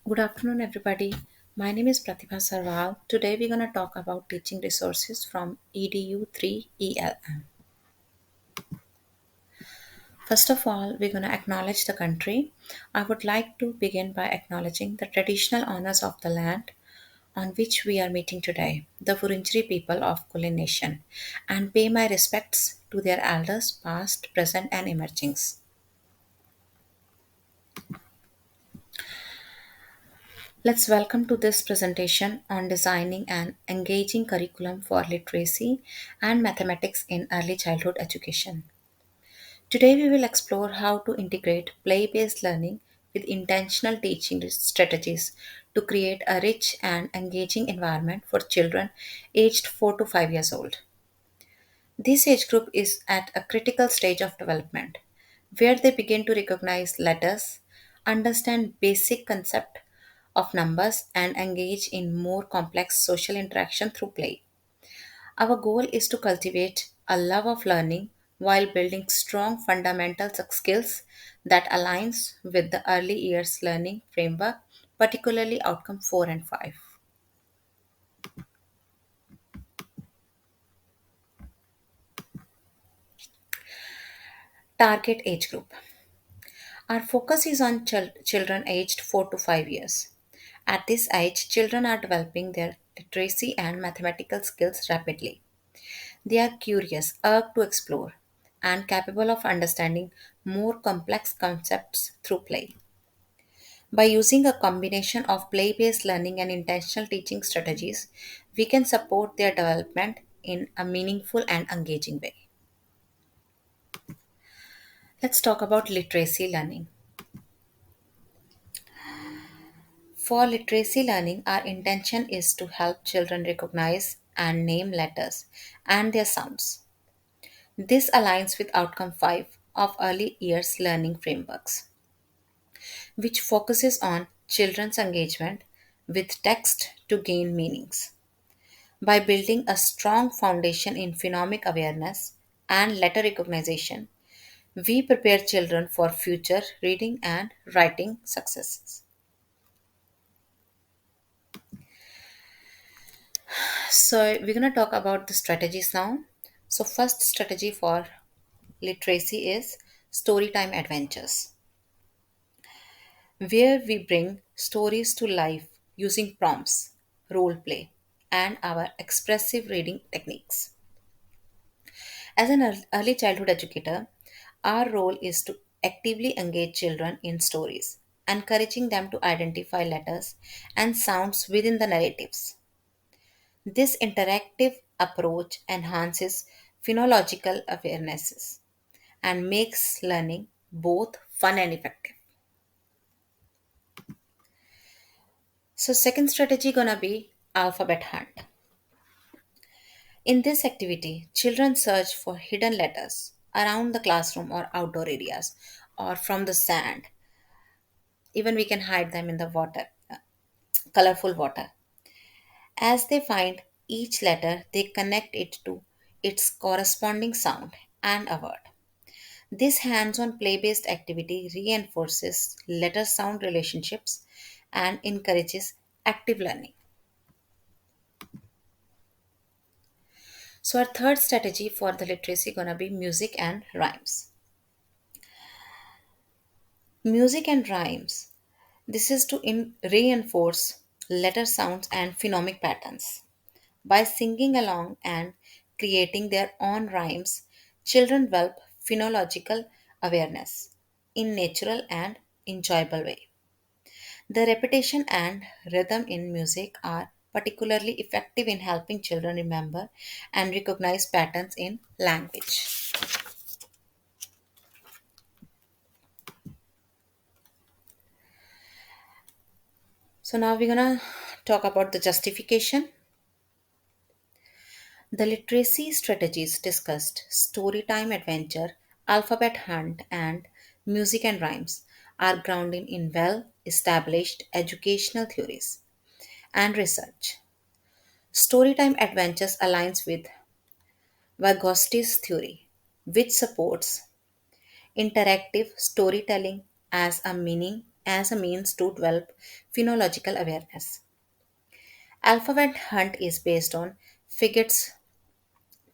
Good afternoon, everybody. My name is Pratibha Sarwal. Today, we're going to talk about teaching resources from EDU 3 ELM. First of all, we're going to acknowledge the country. I would like to begin by acknowledging the traditional owners of the land on which we are meeting today, the Wurundjeri people of Kulin Nation, and pay my respects to their elders, past, present, and emerging. Let's welcome to this presentation on designing an engaging curriculum for literacy and mathematics in early childhood education. Today we will explore how to integrate play-based learning with intentional teaching strategies to create a rich and engaging environment for children aged 4 to 5 years old. This age group is at a critical stage of development where they begin to recognize letters, understand basic concept of numbers and engage in more complex social interaction through play. Our goal is to cultivate a love of learning while building strong fundamental skills that aligns with the early years learning framework, particularly outcome 4 and 5. Target age group. Our focus is on children aged 4 to 5 years. At this age, children are developing their literacy and mathematical skills rapidly. They are curious, urged to explore, and capable of understanding more complex concepts through play. By using a combination of play based learning and intentional teaching strategies, we can support their development in a meaningful and engaging way. Let's talk about literacy learning. For literacy learning, our intention is to help children recognize and name letters and their sounds. This aligns with Outcome 5 of early years learning frameworks, which focuses on children's engagement with text to gain meanings. By building a strong foundation in phonemic awareness and letter recognition, we prepare children for future reading and writing successes. So, we're going to talk about the strategies now. So, first strategy for literacy is storytime adventures, where we bring stories to life using prompts, role play, and our expressive reading techniques. As an early childhood educator, our role is to actively engage children in stories, encouraging them to identify letters and sounds within the narratives. This interactive approach enhances phonological awarenesses and makes learning both fun and effective. So second strategy gonna be alphabet hunt. In this activity, children search for hidden letters around the classroom or outdoor areas or from the sand. Even we can hide them in the water, colorful water. As they find each letter, they connect it to its corresponding sound and a word. This hands on play based activity reinforces letter sound relationships and encourages active learning. So, our third strategy for the literacy gonna be music and rhymes. Music and rhymes. This is to reinforce letter sounds and phonemic patterns. By singing along and creating their own rhymes, children develop phonological awareness in natural and enjoyable way. The repetition and rhythm in music are particularly effective in helping children remember and recognize patterns in language. So now we're gonna talk about the justification. The literacy strategies discussed storytime adventure, alphabet hunt, and music and rhymes are grounded in well established educational theories and research. Storytime adventures aligns with Vygotsky's theory, which supports interactive storytelling as a meaning as a means to develop phonological awareness. Alphabet Hunt is based on Figot's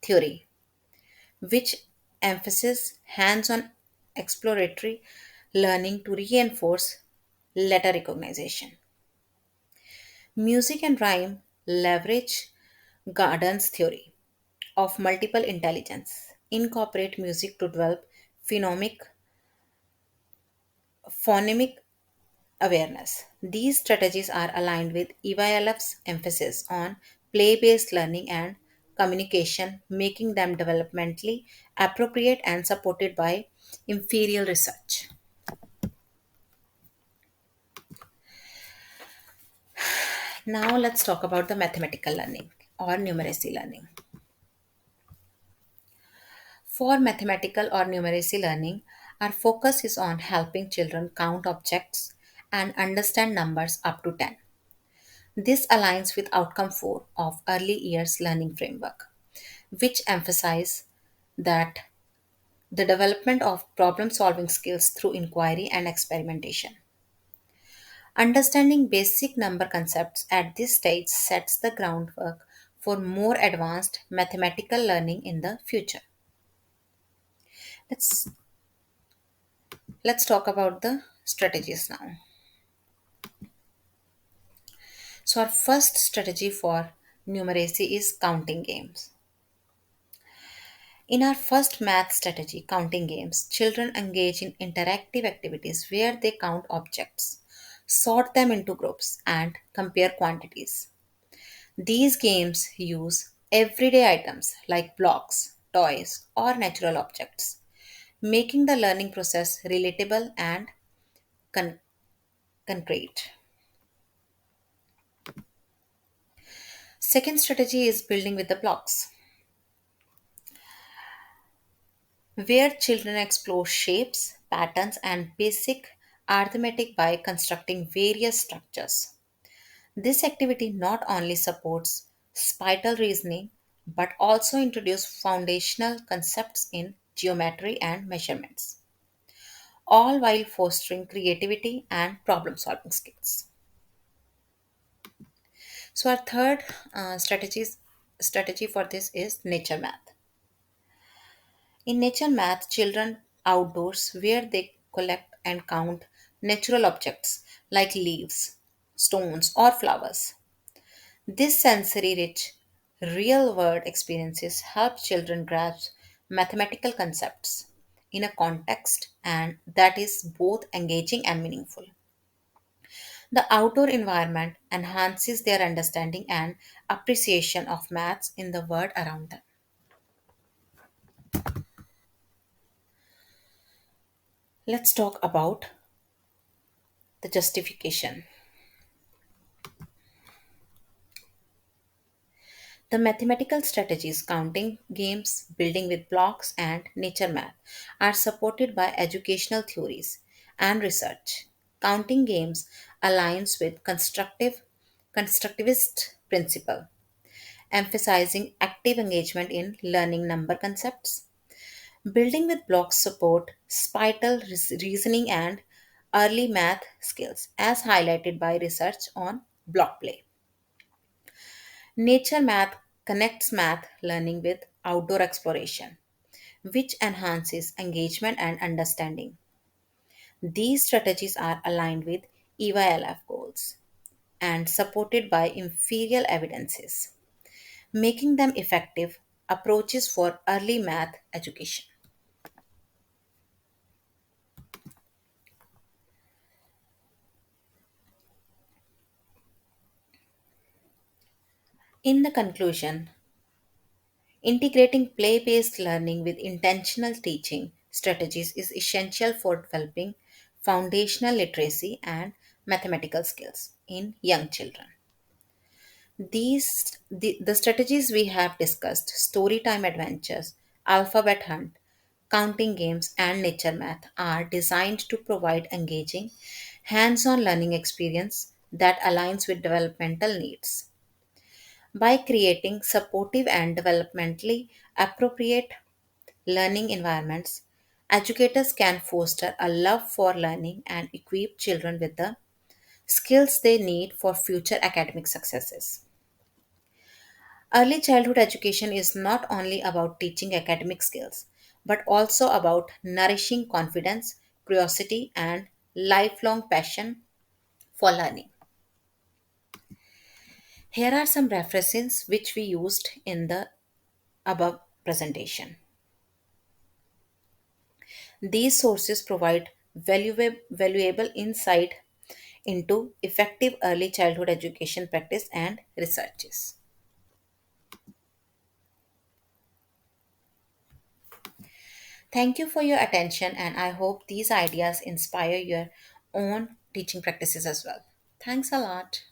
theory, which emphasizes hands on exploratory learning to reinforce letter recognition. Music and rhyme leverage Gardner's theory of multiple intelligence, incorporate music to develop phonemic awareness. These strategies are aligned with EYLF's emphasis on play based learning and communication, making them developmentally appropriate and supported by imperial research. Now, let's talk about the mathematical learning or numeracy learning. For mathematical or numeracy learning, our focus is on helping children count objects and understand numbers up to 10. This aligns with Outcome 4 of Early Years Learning Framework, which emphasize that the development of problem solving skills through inquiry and experimentation. Understanding basic number concepts at this stage sets the groundwork for more advanced mathematical learning in the future. Let's let's talk about the strategies now. So our first strategy for numeracy is counting games. In our first math strategy, counting games, children engage in interactive activities where they count objects, sort them into groups, and compare quantities. These games use everyday items like blocks, toys, or natural objects, making the learning process relatable and con- concrete. Second strategy is building with the blocks, where children explore shapes, patterns, and basic arithmetic by constructing various structures. This activity not only supports spatial reasoning but also introduces foundational concepts in geometry and measurements, all while fostering creativity and problem solving skills. So, our third strategy for this is nature math. In nature math, children outdoors where they collect and count natural objects like leaves, stones, or flowers. This sensory rich, real world experiences help children grasp mathematical concepts in a context and that is both engaging and meaningful. The outdoor environment enhances their understanding and appreciation of maths in the world around them. Let's talk about the justification. The mathematical strategies, counting, games, building with blocks, and nature math, are supported by educational theories and research. Counting games aligns with constructivist principle, emphasizing active engagement in learning number concepts. Building with blocks support spatial reasoning and early math skills, as highlighted by research on block play. Nature math connects math learning with outdoor exploration, which enhances engagement and understanding. These strategies are aligned with EYLF goals and supported by imperial evidences, making them effective approaches for early math education. In the conclusion, integrating play based learning with intentional teaching strategies is essential for developing foundational literacy and mathematical skills in young children. The strategies we have discussed, storytime adventures, alphabet hunt, counting games, and nature math, are designed to provide engaging, hands on learning experience that aligns with developmental needs. By creating supportive and developmentally appropriate learning environments Educators can foster a love for learning and equip children with the skills they need for future academic successes. Early childhood education is not only about teaching academic skills, but also about nourishing confidence, curiosity, and lifelong passion for learning. Here are some references which we used in the above presentation. These sources provide valuable insight into effective early childhood education practice and researches. Thank you for your attention, and I hope these ideas inspire your own teaching practices as well. Thanks a lot.